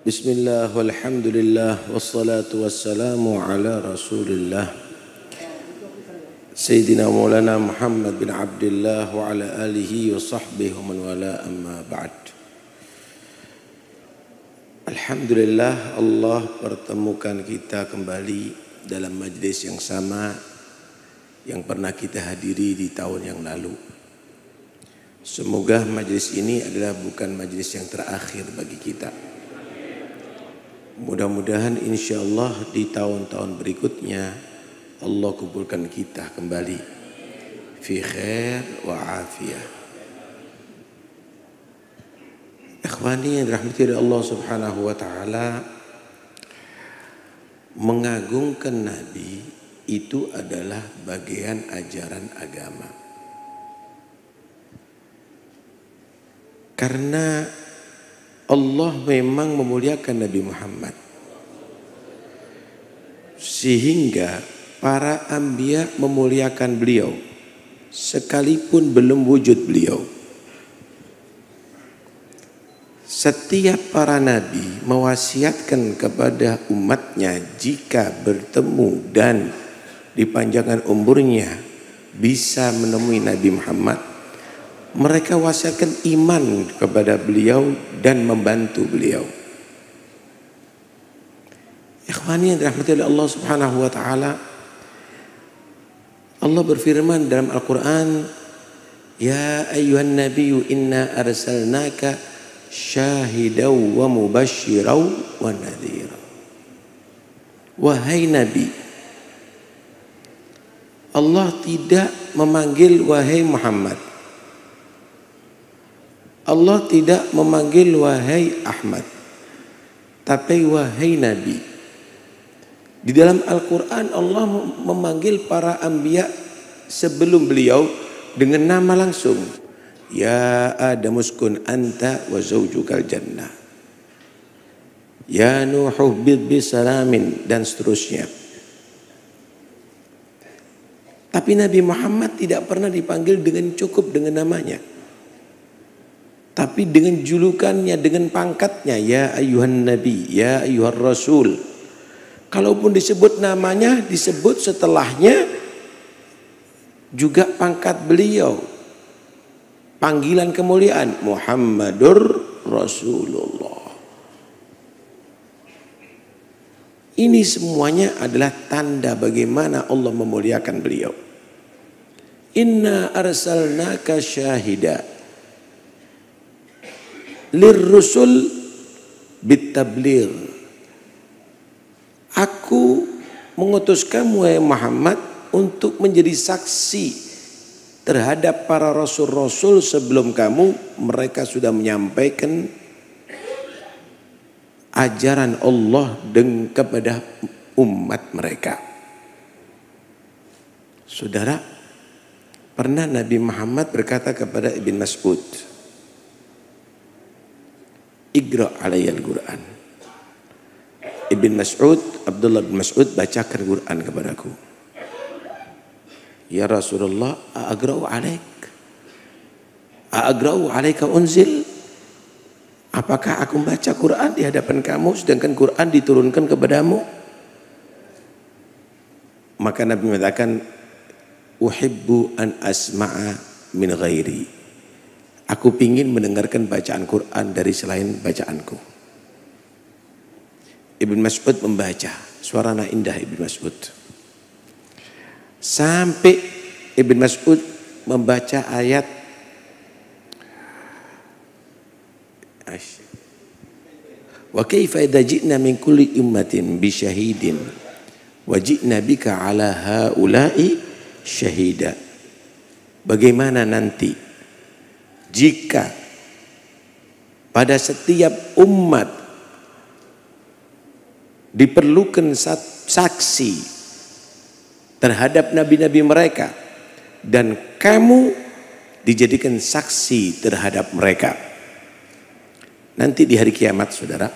Bismillah walhamdulillah wassalatu wassalamu ala rasulillah Sayyidina Maulana Muhammad bin Abdullah wa ala alihi wa sahbihi wa man wala amma ba'd. Alhamdulillah Allah pertemukan kita kembali dalam majlis yang sama yang pernah kita hadiri di tahun yang lalu. Semoga majlis ini adalah bukan majlis yang terakhir bagi kita. Mudah-mudahan insyaallah di tahun-tahun berikutnya Allah kumpulkan kita kembali fi khair wa afiyah. Ikhwani yang dirahmati oleh Allah Subhanahu wa taala, mengagungkan Nabi itu adalah bagian ajaran agama. Karena Allah memang memuliakan Nabi Muhammad, sehingga para anbiya memuliakan beliau sekalipun belum wujud beliau. Setiap para nabi mewasiatkan kepada umatnya jika bertemu dan dipanjangkan umurnya bisa menemui Nabi Muhammad, mereka wasiatkan iman kepada beliau dan membantu beliau. Ikhwani yang dirahmati oleh Allah Subhanahu wa taala, Allah berfirman dalam Al-Qur'an, "Ya ayyuhan nabiyyu inna arsalnaka syahidaw wa mubasysyiran wa nadhira." Wahai Nabi, Allah tidak memanggil wahai Muhammad. Allah tidak memanggil wahai Ahmad, tapi wahai Nabi. Di dalam Al-Quran Allah memanggil para anbiya sebelum beliau dengan nama langsung. Ya Adam uskun anta wa zawjukal jannah. Ya Nuh bid bisalamin, dan seterusnya. Tapi Nabi Muhammad tidak pernah dipanggil dengan cukup dengan namanya, tapi dengan julukannya, dengan pangkatnya, ya ayyuhan nabi, ya ayyuhar rasul. Kalaupun disebut namanya, disebut setelahnya juga pangkat beliau, panggilan kemuliaan, Muhammadur Rasulullah. Ini semuanya adalah tanda bagaimana Allah memuliakan beliau. Inna arsalnaka syahida lirrusul bitablir. Aku mengutus kamu wahai Muhammad untuk menjadi saksi terhadap para rasul-rasul sebelum kamu. Mereka sudah menyampaikan ajaran Allah kepada umat mereka. Saudara, pernah Nabi Muhammad berkata kepada Ibn Mas'ud, "Iqra' alayya al-Quran." Ibn Mas'ud, Abdullah bin Mas'ud, bacakan Quran kepadaku. Ya Rasulullah, a'agra'u alaik? A'agra'u alaika unzil? Apakah aku baca Quran di hadapan kamu sedangkan Quran diturunkan kepadamu? Maka Nabi mengatakan, uhibbu an asma'a min ghairi. Aku ingin mendengarkan bacaan Quran dari selain bacaanku. Ibn Mas'ud membaca, suaranya indah Ibn Mas'ud. Sampai Ibn Mas'ud membaca ayat wa kaifa idza ji'na min kulli ummatin bi syahidin wa ji'na bika ala haula'i syahida. Bagaimana nanti jika pada setiap umat diperlukan saksi terhadap nabi-nabi mereka dan kamu dijadikan saksi terhadap mereka. Nanti di hari kiamat, saudara,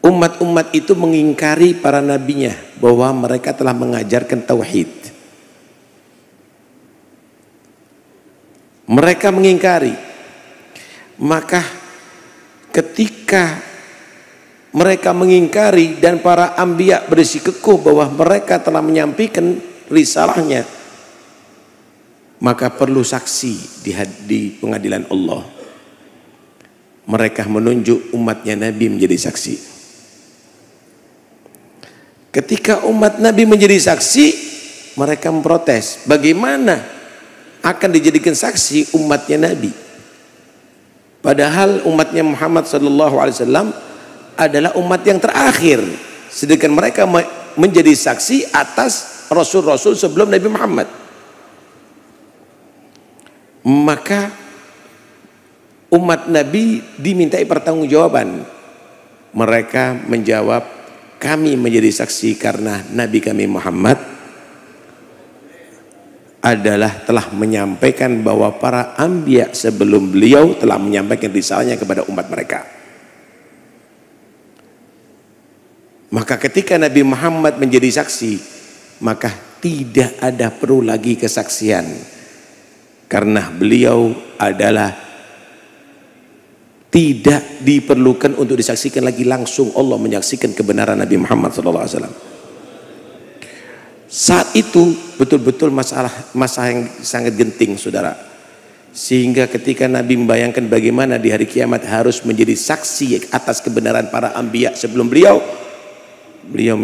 umat-umat itu mengingkari para nabinya bahwa mereka telah mengajarkan tauhid. Mereka mengingkari. Maka ketika mereka mengingkari dan para anbiya bersikukuh bahwa mereka telah menyampaikan risalahnya, maka perlu saksi di pengadilan Allah. Mereka menunjuk umatnya Nabi menjadi saksi. Ketika umat Nabi menjadi saksi, mereka memprotes, bagaimana akan dijadikan saksi umatnya Nabi, padahal umatnya Muhammad SAW adalah umat yang terakhir, sedangkan mereka menjadi saksi atas rasul-rasul sebelum Nabi Muhammad. Maka umat Nabi dimintai pertanggungjawaban. Mereka menjawab, kami menjadi saksi karena Nabi kami Muhammad adalah telah menyampaikan bahwa para anbiya sebelum beliau telah menyampaikan risalahnya kepada umat mereka. Maka ketika Nabi Muhammad menjadi saksi, maka tidak ada perlu lagi kesaksian, karena beliau adalah tidak diperlukan untuk disaksikan lagi, langsung Allah menyaksikan kebenaran Nabi Muhammad SAW. Saat itu betul-betul masalah yang sangat genting, saudara, sehingga ketika Nabi membayangkan bagaimana di hari kiamat harus menjadi saksi atas kebenaran para anbiya sebelum beliau, beliau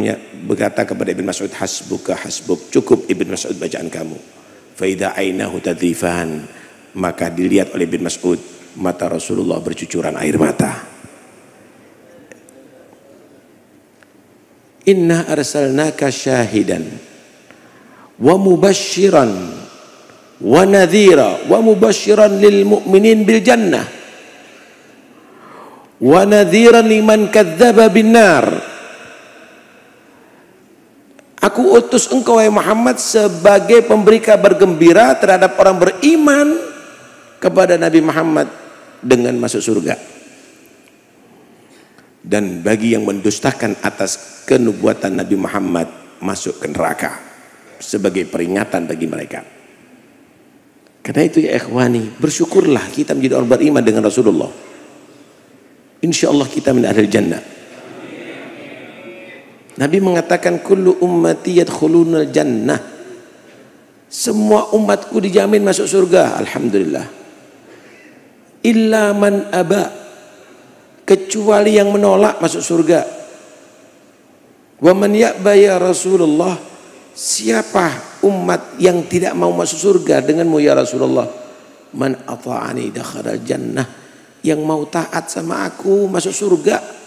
berkata kepada Ibn Mas'ud, hasbuka hasbuk, cukup Ibn Mas'ud bacaan kamu. Faida ainahu tadrifan, maka dilihat oleh Ibn Mas'ud mata Rasulullah bercucuran air mata. Inna arsalnaka syahidan wa mubashiran wa nadhira wa mubashiran lil mu'minin bil jannah wa nadhiran liman kadzdzaba bin nar. Aku utus engkau wahai Muhammad sebagai pemberi kabar gembira terhadap orang beriman kepada Nabi Muhammad dengan masuk surga, dan bagi yang mendustakan atas kenubuatan Nabi Muhammad masuk ke neraka, sebagai peringatan bagi mereka. Karena itu ya ikhwani, bersyukurlah kita menjadi orang beriman dengan Rasulullah. Insya Allah kita min ahlil jannah. Nabi mengatakan kullu ummati yadkhulunal jannah, semua umatku dijamin masuk surga, alhamdulillah. Illa man aba, kecuali yang menolak masuk surga. Wa man ya'ba ya Rasulullah, siapa umat yang tidak mau masuk surga denganmu ya Rasulullah? Man ata'ani dakhala jannah, yang mau taat sama aku masuk surga.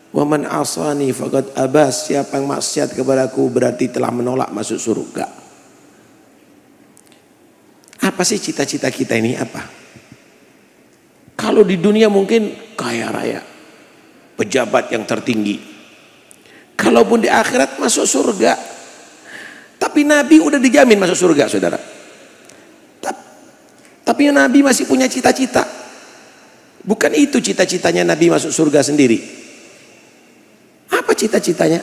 Wa man asani faqad aba, siapa yang maksiat kepadaku berarti telah menolak masuk surga. Apa sih cita-cita kita ini apa? Kalau di dunia mungkin kaya raya, pejabat yang tertinggi. Kalaupun di akhirat masuk surga. Tapi Nabi udah dijamin masuk surga, saudara. Tapi Nabi masih punya cita-cita. Bukan itu cita-citanya Nabi masuk surga sendiri. Apa cita-citanya?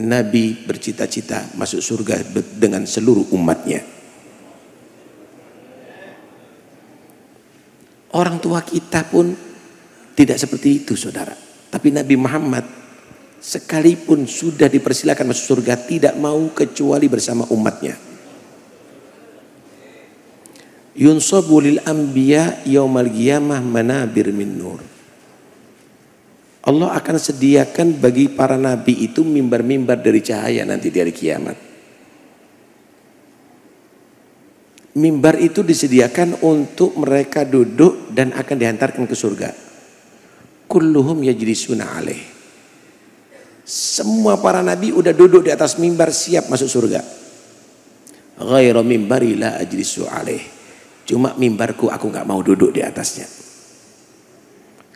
Nabi bercita-cita masuk surga dengan seluruh umatnya. Orang tua kita pun tidak seperti itu, saudara. Tapi Nabi Muhammad sekalipun sudah dipersilakan masuk surga, tidak mau kecuali bersama umatnya. Yunsabu lil anbiya yaumal qiyamah manabir min nur. Allah akan sediakan bagi para nabi itu mimbar-mimbar dari cahaya nanti di hari kiamat. Mimbar itu disediakan untuk mereka duduk dan akan dihantarkan ke surga. Kulluhum yajlisuna alaih. Semua para nabi udah duduk di atas mimbar siap masuk surga. Ghairu mimbari la ajlisu alaih. Cuma mimbarku aku nggak mau duduk di atasnya.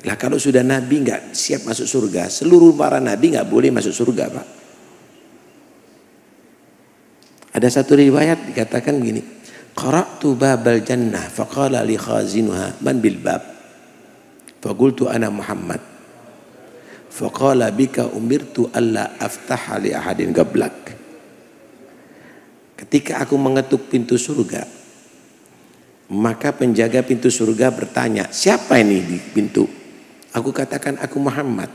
Lah kalau sudah Nabi nggak siap masuk surga, seluruh para Nabi nggak boleh masuk surga, Pak. Ada satu riwayat dikatakan begini, qara'tu babal jannah faqala li khazinuha man bil bab, faqultu ana Muhammad, faqala bika umirtu alla aftaha li ahadin qablak. Ketika aku mengetuk pintu surga, maka penjaga pintu surga bertanya, siapa ini di pintu? Aku katakan aku Muhammad.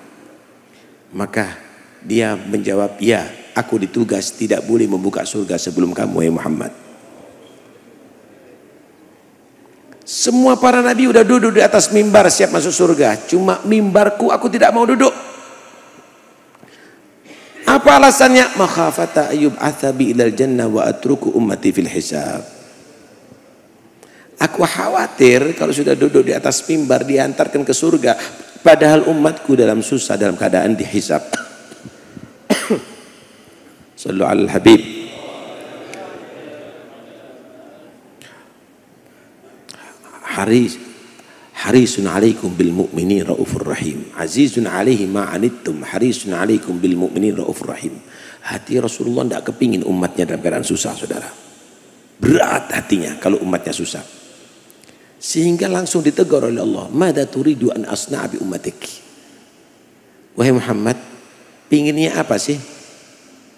Maka dia menjawab, ya, aku ditugas tidak boleh membuka surga sebelum kamu, ya Muhammad. Semua para nabi udah duduk di atas mimbar siap masuk surga. Cuma mimbarku aku tidak mau duduk. Apa alasannya? Makhafata ayyub athabi ilal jannah wa atruku ummati fil hisab. Aku khawatir kalau sudah duduk di atas mimbar diantarkan ke surga, padahal umatku dalam susah, dalam keadaan dihisab. Sallu alal habib. Harisun alaikum bil mu'minin raufur rahim. Azizun alaihi ma anittum harisun alaikum bil mu'minin raufur rahim. Hati Rasulullah tidak kepingin umatnya dalam keadaan susah, saudara. Berat hatinya kalau umatnya susah. Sehingga langsung ditegur oleh Allah, "Mada turidu an asna'a bi ummatik?" Wahai Muhammad, pinginnya apa sih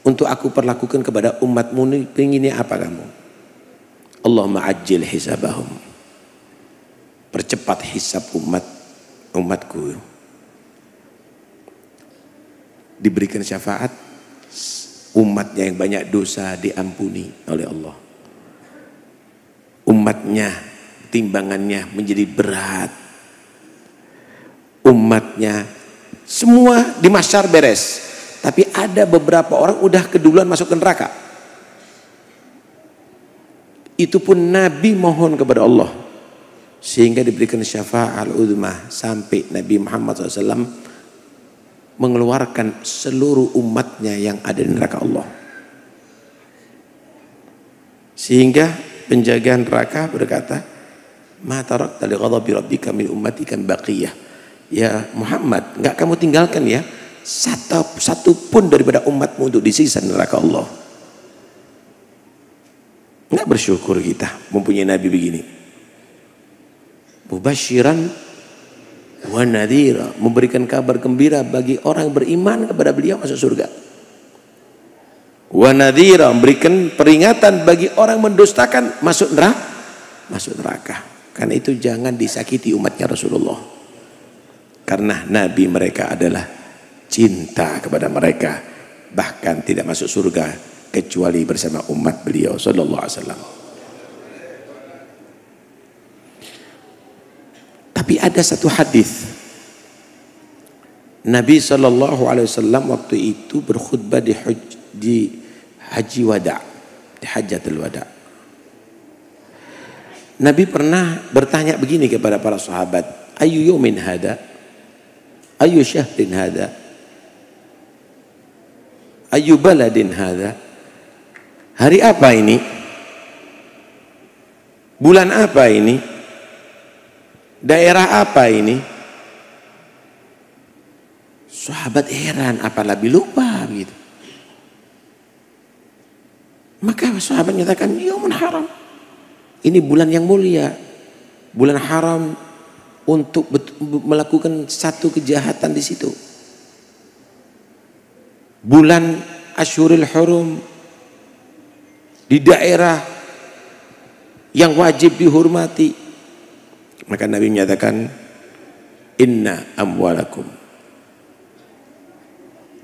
untuk aku perlakukan kepada umatmu ini? Pinginnya apa kamu? Allahumma ajil hisabahum. Percepat hisab umatku. Diberikan syafaat, umatnya yang banyak dosa diampuni oleh Allah. Umatnya timbangannya menjadi berat. Umatnya semua di mahsyar beres, tapi ada beberapa orang udah keduluan masuk ke neraka. Itu pun Nabi mohon kepada Allah sehingga diberikan syafaat al-udhmah sampai Nabi Muhammad SAW mengeluarkan seluruh umatnya yang ada di neraka Allah. Sehingga penjaga neraka berkata, "Ma tarakta li ghadabi rabbika min ummatika baqiyah." Ya Muhammad, enggak kamu tinggalkan ya satu pun daripada umatmu untuk disisa neraka Allah. Enggak bersyukur kita mempunyai Nabi begini. Mubasyiran wa nadhira, memberikan kabar gembira bagi orang beriman kepada beliau masuk surga. Wa nadhira, memberikan peringatan bagi orang mendustakan masuk neraka. Karena itu jangan disakiti umatnya Rasulullah. Karena Nabi mereka adalah cinta kepada mereka, bahkan tidak masuk surga kecuali bersama umat beliau sallallahu alaihi wasallam. Tapi ada satu hadis Nabi sallallahu alaihi wasallam waktu itu berkhutbah di haji wada, di hajatul wada. Nabi pernah bertanya begini kepada para sahabat, "Ayu yaumin hada? Ayu syahrin hada? Ayu baladin hada?" Hari apa ini? Bulan apa ini? Daerah apa ini? Sahabat heran, apa lebih lupa gitu. Maka sahabat menyatakan, "Yaumun haram." Ini bulan yang mulia, bulan haram untuk melakukan satu kejahatan di situ. Bulan Asyhurul Hurum, di daerah yang wajib dihormati. Maka Nabi menyatakan, "Inna amwalakum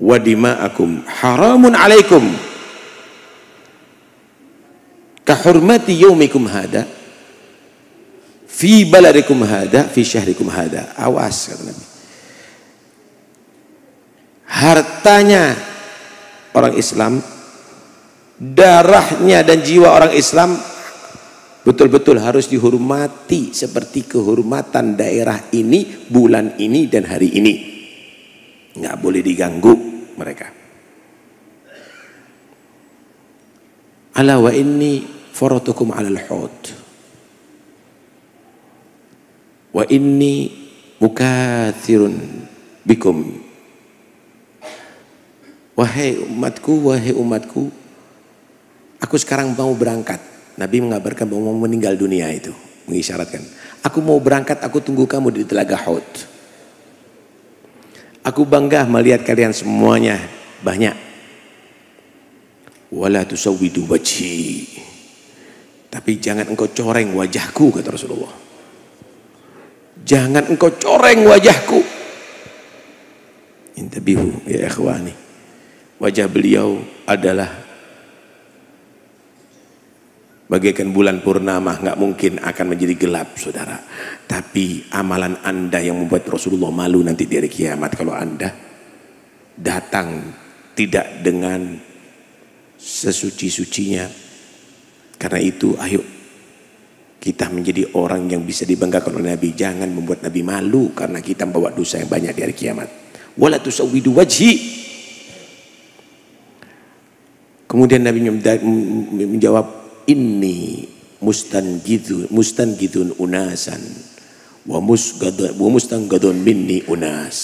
wa dima'akum haramun alaikum kahurmati yaumikum hada fi baladikum hada fi syahrikum hada." Awas, kata Nabi, hartanya orang Islam, darahnya dan jiwa orang Islam betul-betul harus dihormati seperti kehormatan daerah ini, bulan ini dan hari ini. Nggak boleh diganggu mereka. Ala wa inni faratukum alal hud wa inni mukathirun bikum. Wahai umatku, aku sekarang mau berangkat. Nabi mengabarkan bahwa mau meninggal dunia itu, mengisyaratkan, "Aku mau berangkat, aku tunggu kamu di Telaga Hud. Aku bangga melihat kalian semuanya banyak. Wala tusawwidu wajhi." Tapi jangan engkau coreng wajahku, kata Rasulullah. Jangan engkau coreng wajahku. Intabihu ya ikhwani. Wajah beliau adalah bagaikan bulan purnama, nggak mungkin akan menjadi gelap, saudara. Tapi amalan Anda yang membuat Rasulullah malu nanti di hari kiamat kalau Anda datang tidak dengan sesuci-sucinya. Karena itu ayo kita menjadi orang yang bisa dibanggakan oleh Nabi. Jangan membuat Nabi malu karena kita membawa dosa yang banyak di hari kiamat. Wala tusawwidu wajhi. Kemudian Nabi menjawab, inni mustangidun unasan wa mustangadun minni unas.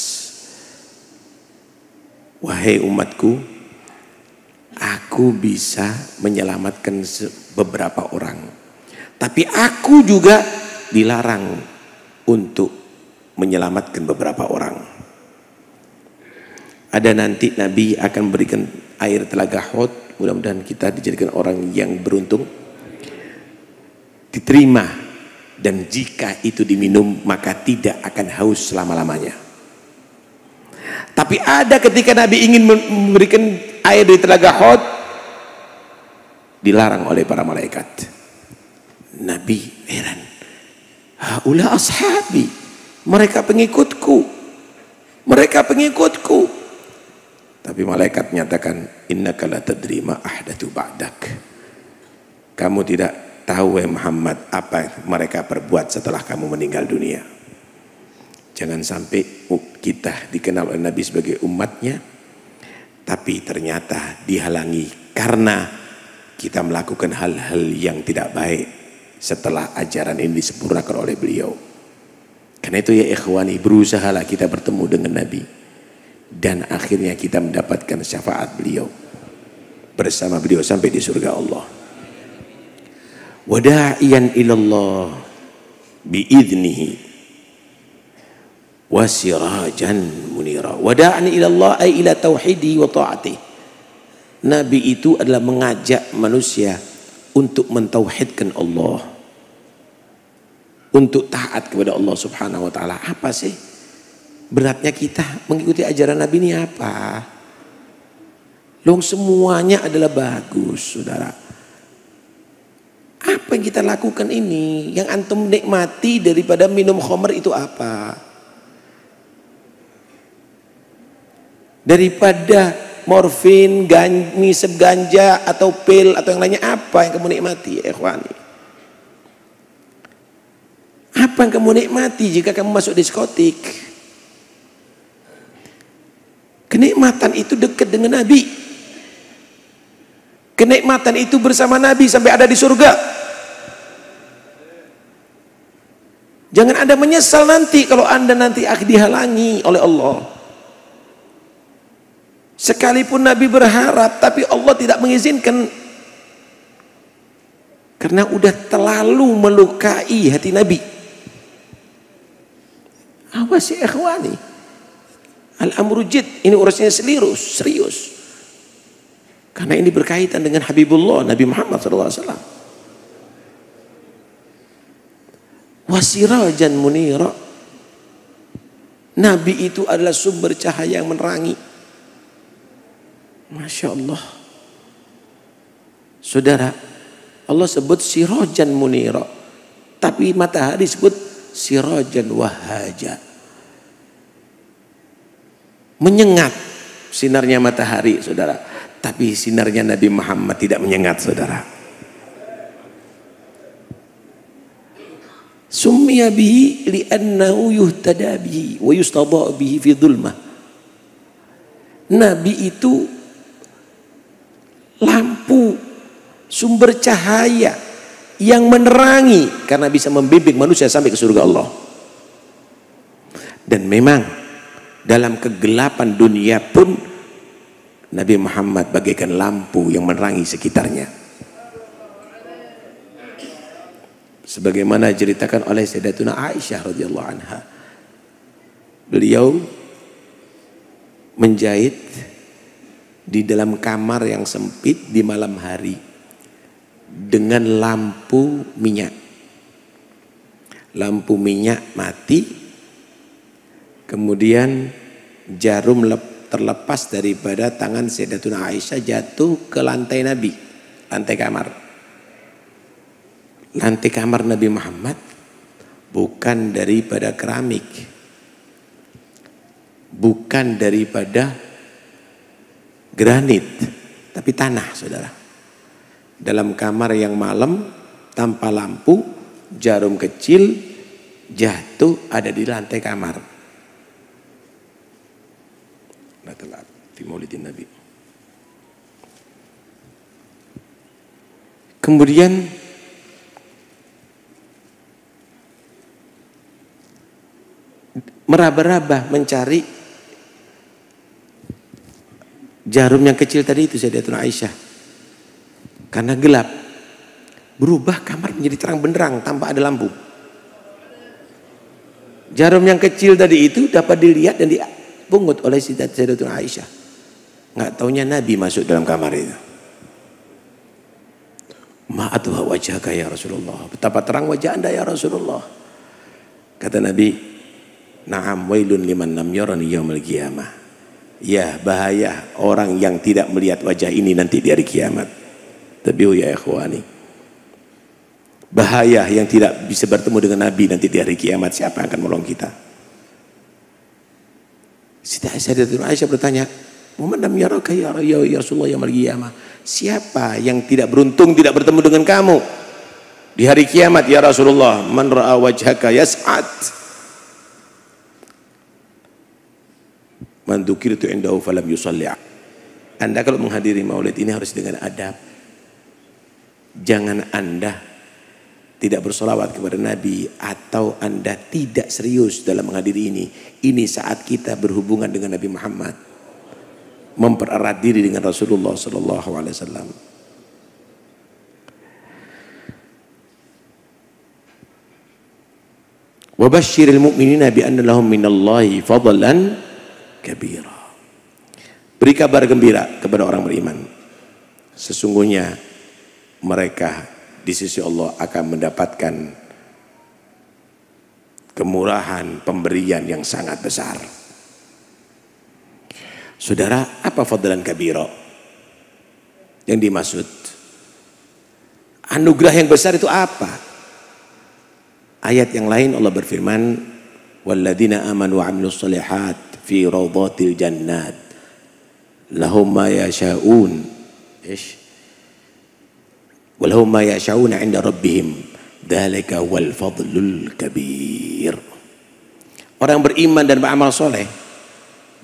Wahai umatku, aku bisa menyelamatkan beberapa orang, tapi aku juga dilarang untuk menyelamatkan beberapa orang. Ada nanti Nabi akan berikan air telaga Hud. Mudah-mudahan kita dijadikan orang yang beruntung, diterima, dan jika itu diminum maka tidak akan haus selama-lamanya. Tapi ada ketika Nabi ingin memberikan air di telaga Hud, dilarang oleh para malaikat. Nabi heran, haula ashabi, mereka pengikutku, mereka pengikutku. Tapi malaikat menyatakan, innaka la tadri ma ahdatsu ba'dak. Kamu tidak tahu ya Muhammad apa mereka perbuat setelah kamu meninggal dunia. Jangan sampai kita dikenal oleh Nabi sebagai umatnya, tapi ternyata dihalangi karena kita melakukan hal-hal yang tidak baik setelah ajaran ini disempurnakan oleh beliau. Karena itu ya ikhwani, berusahalah kita bertemu dengan Nabi. Dan akhirnya kita mendapatkan syafaat beliau, bersama beliau sampai di surga Allah. Wada'iyan ilallah bi'idnihi wasirajan munira. Wada'an ilallah ay ila tauhidi wa ta'atih. Nabi itu adalah mengajak manusia untuk mentauhidkan Allah, untuk taat kepada Allah subhanahu wa ta'ala. Apa sih beratnya kita mengikuti ajaran Nabi ini apa? Loh semuanya adalah bagus, saudara. Apa yang kita lakukan ini? Yang antum nikmati daripada minum khamr itu apa? Daripada morfin, ngisep ganja atau pil atau yang lainnya, apa yang kamu nikmati ya ikhwani? Apa yang kamu nikmati jika kamu masuk diskotik? Kenikmatan itu dekat dengan Nabi. Kenikmatan itu bersama Nabi sampai ada di surga. Jangan Anda menyesal nanti kalau Anda nanti dihalangi oleh Allah. Sekalipun Nabi berharap, tapi Allah tidak mengizinkan. Karena udah terlalu melukai hati Nabi. Awas ya ikhwani. Al-amru jid, ini urusannya serius. Karena ini berkaitan dengan Habibullah Nabi Muhammad SAW. Wasirajan munira. Nabi itu adalah sumber cahaya yang menerangi. Masya Allah. Saudara, Allah sebut sirajan munira, tapi matahari disebut sirajan wahaja. Menyengat sinarnya matahari, saudara. Tapi sinarnya Nabi Muhammad tidak menyengat, saudara. Summiya bihi li'annahu yuhtada bihi wa yustada bihi fi dhulmah. Nabi itu lampu, sumber cahaya yang menerangi karena bisa membimbing manusia sampai ke surga Allah. Dan memang dalam kegelapan dunia pun Nabi Muhammad bagaikan lampu yang menerangi sekitarnya. Sebagaimana diceritakan oleh Sayyidatuna Aisyah radhiyallahu anha. Beliau menjahit di dalam kamar yang sempit di malam hari dengan lampu minyak. Lampu minyak mati. Kemudian jarum terlepas daripada tangan Sayyidatuna Aisyah jatuh ke lantai Nabi, lantai kamar. Lantai kamar Nabi Muhammad bukan daripada keramik, bukan daripada granit, tapi tanah, saudara. Dalam kamar yang malam tanpa lampu, jarum kecil jatuh ada di lantai kamar. Fi Maulidin Nabi. Kemudian meraba-raba mencari jarum yang kecil tadi itu Sayyidatuna Aisyah. Karena gelap, berubah kamar menjadi terang benderang tanpa ada lampu. Jarum yang kecil tadi itu dapat dilihat dan dipungut oleh Sayyidatuna Aisyah. Nggak taunya Nabi masuk dalam kamar itu. Ma'atuha wajhaka ya Rasulullah. Betapa terang wajah anda ya Rasulullah. Kata Nabi, na'am wailun liman lam yarani yaumil qiyamah. Ya, bahaya orang yang tidak melihat wajah ini nanti di hari kiamat. Tabi'u ya ikhwani. Bahaya yang tidak bisa bertemu dengan Nabi nanti di hari kiamat. Siapa yang akan menolong kita? Sayyidatuna Aisyah bertanya, "Muhammad lam yaraka ya Rasulullah yaumil qiyamah." Siapa yang tidak beruntung tidak bertemu dengan kamu di hari kiamat ya Rasulullah? Man ra'a wajhaka yas'ad. Man dzukirtu indahu falam yusalli. Anda kalau menghadiri maulid ini harus dengan adab. Jangan Anda tidak bersolawat kepada Nabi atau Anda tidak serius dalam menghadiri ini. Ini saat kita berhubungan dengan Nabi Muhammad, mempererat diri dengan Rasulullah sallallahu alaihi wasallam. Wa basyiril mu'minina bi anna lahum minallahi fadlan kabira. Beri kabar gembira kepada orang beriman. Sesungguhnya mereka di sisi Allah akan mendapatkan kemurahan pemberian yang sangat besar. Saudara, apa fadlan kabira yang dimaksud? Anugerah yang besar itu apa? Ayat yang lain Allah berfirman, walladzina amanu wa 'amilus shalihat fi rawdatil jannat lahum ma yasha'un walahum ma yasha'una 'inda rabbihim dzalika wal fadlul kabir. Orang beriman dan beramal soleh,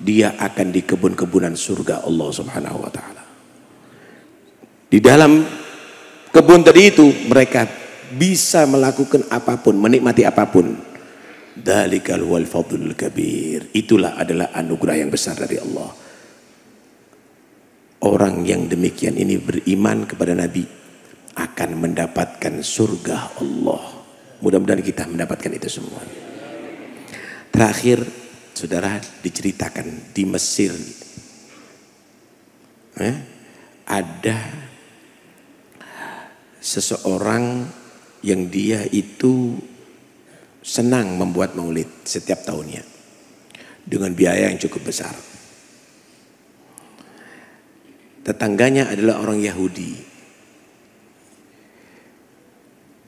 dia akan di kebun-kebunan surga Allah Subhanahu wa taala. Di dalam kebun tadi itu mereka bisa melakukan apapun, menikmati apapun. Dzalikal wal fadlul kabir. Itulah adalah anugerah yang besar dari Allah. Orang yang demikian ini beriman kepada Nabi akan mendapatkan surga Allah. Mudah-mudahan kita mendapatkan itu semua. Terakhir, saudara, diceritakan di Mesir ada seseorang yang dia itu senang membuat maulid setiap tahunnya dengan biaya yang cukup besar. Tetangganya adalah orang Yahudi.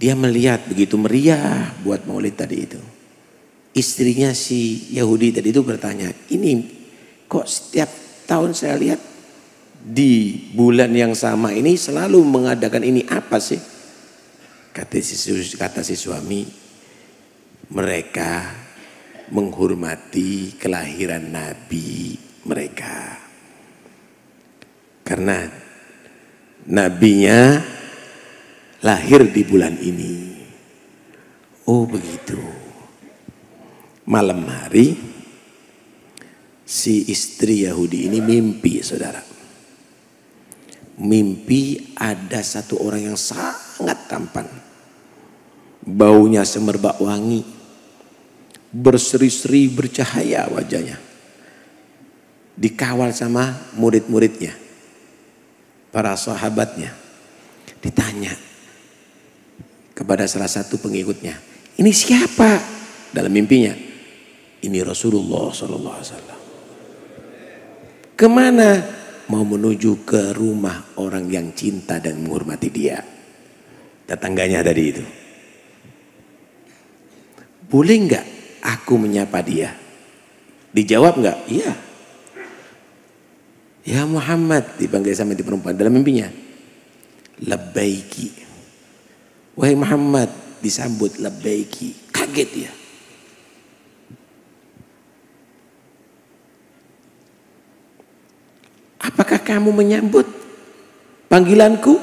Dia melihat begitu meriah buat maulid tadi itu. Istrinya si Yahudi tadi itu bertanya, ini kok setiap tahun saya lihat di bulan yang sama ini selalu mengadakan ini, apa sih? Kata si suami, mereka menghormati kelahiran Nabi mereka. Karena nabinya lahir di bulan ini. Oh begitu. Malam hari si istri Yahudi ini mimpi, saudara. Mimpi ada satu orang yang sangat tampan. Baunya semerbak wangi. Berseri-seri bercahaya wajahnya. Dikawal sama murid-muridnya. Para sahabatnya. Ditanya kepada salah satu pengikutnya, ini siapa? Dalam mimpinya, ini Rasulullah sallallahu alaihi wasallam. Kemana? Mau menuju ke rumah orang yang cinta dan menghormati dia. Tetangganya tadi itu. Boleh nggak aku menyapa dia? Dijawab nggak? Iya. Ya Muhammad, dipanggil sama di perempuan dalam mimpinya. Labbaiki. Wahai Muhammad, disambut labbaiki. Kaget dia. Apakah kamu menyambut panggilanku?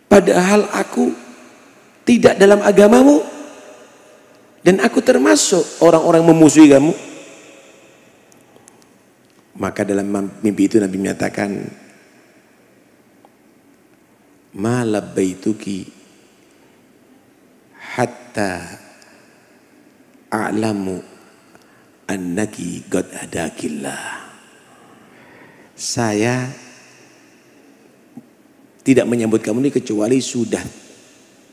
Padahal aku tidak dalam agamamu dan aku termasuk orang-orang memusuhi kamu. Maka dalam mimpi itu Nabi menyatakan, ma labbaituki hatta a'lamu annaki qad hadakillah. Saya tidak menyambut kamu ini kecuali sudah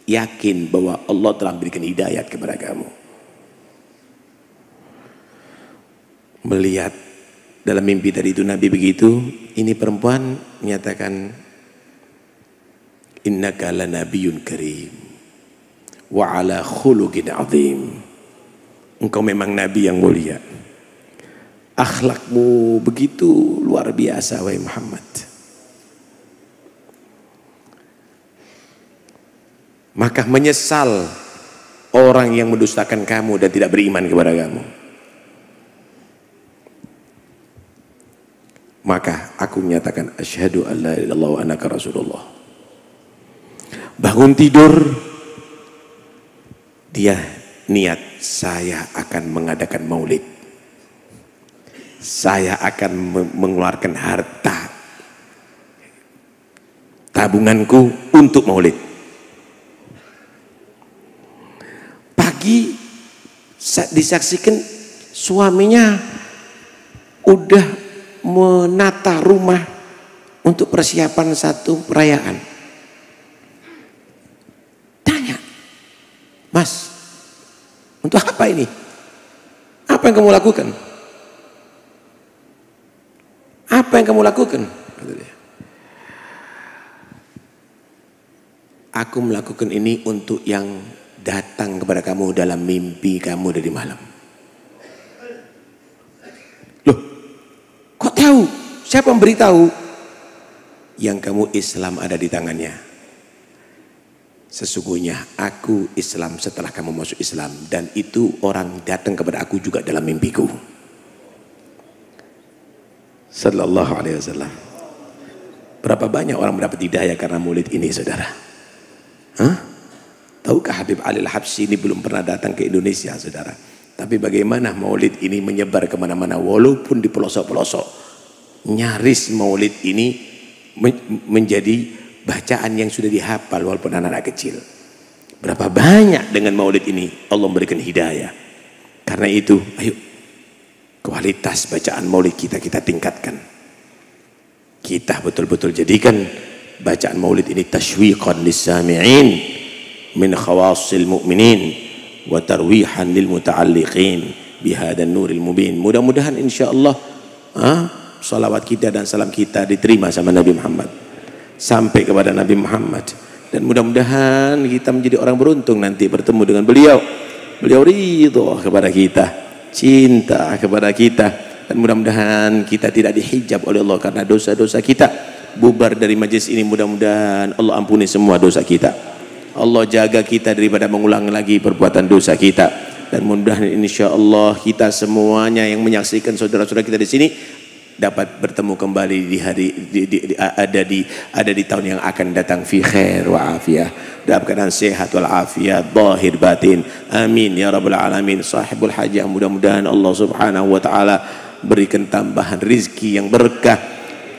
yakin bahwa Allah telah memberikan hidayat kepada kamu. Melihat dalam mimpi tadi itu Nabi begitu, ini perempuan menyatakan, innaka lanabiyyun karim wa ala khuluqin azim. Engkau memang nabi yang mulia. Akhlakmu begitu luar biasa wahai Muhammad. Maka menyesal orang yang mendustakan kamu dan tidak beriman kepada kamu. Maka aku menyatakan asyhadu an la ilaha illallah wa annaka rasulullah. Bangun tidur, dia niat, saya akan mengadakan maulid. Saya akan mengeluarkan harta tabunganku untuk maulid. Pagi disaksikan suaminya udah menata rumah untuk persiapan satu perayaan. Tanya, Mas, untuk apa ini? Apa yang kamu lakukan? Apa yang kamu lakukan? Aku melakukan ini untuk yang datang kepada kamu dalam mimpi kamu dari malam. Loh, kok tahu? Siapa yang beritahu? Yang kamu Islam ada di tangannya. Sesungguhnya aku Islam setelah kamu masuk Islam, dan itu orang datang kepada aku juga dalam mimpiku. Sallallahu alaihi wasallam. Berapa banyak orang mendapat hidayah karena maulid ini, saudara? Hah? Tahukah Habib Ali Al-Habsyi ini belum pernah datang ke Indonesia, saudara? Tapi bagaimana maulid ini menyebar kemana-mana, walaupun di pelosok-pelosok. Nyaris maulid ini menjadi bacaan yang sudah dihafal walaupun anak-anak kecil. Berapa banyak dengan maulid ini Allah memberikan hidayah. Karena itu, ayo, kualitas bacaan maulid kita tingkatkan. Kita betul-betul jadikan bacaan maulid ini tashwiqan lis-sami'in min khawasil mu'minin wa tarwihan lil muta'alliqin bihadan nuril mubin. Mudah-mudahan insyaallah salawat kita dan salam kita diterima sama Nabi Muhammad, sampai kepada Nabi Muhammad, dan mudah-mudahan kita menjadi orang beruntung nanti bertemu dengan beliau. Beliau ridho kepada kita, cinta kepada kita, dan mudah-mudahan kita tidak dihijab oleh Allah karena dosa-dosa kita. Bubar dari majlis ini, mudah-mudahan Allah ampuni semua dosa kita. Allah jaga kita daripada mengulang lagi perbuatan dosa kita, dan mudah-mudahan insyaallah kita semuanya yang menyaksikan saudara-saudara kita di sini dapat bertemu kembali di hari ada di tahun yang akan datang fi khair wa afiyah, dalam keadaan sehat wal afiyah zahir batin. Amin ya rabbal alamin. Sahibul hajah, mudah-mudahan Allah Subhanahu wa taala berikan tambahan rizki yang berkah,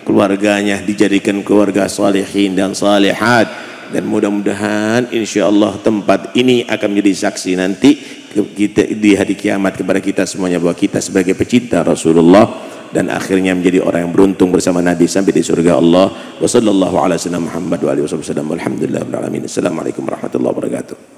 keluarganya dijadikan keluarga salihin dan salihat, dan mudah-mudahan insyaallah tempat ini akan menjadi saksi nanti kita di hari kiamat kepada kita semuanya bahwa kita sebagai pecinta Rasulullah, dan akhirnya menjadi orang yang beruntung bersama Nabi sampai di surga Allah. Wa sallallahu ala sayyidina Muhammad wa alihi wasallam. Alhamdulillah rabbil alamin. Assalamualaikum warahmatullahi wabarakatuh.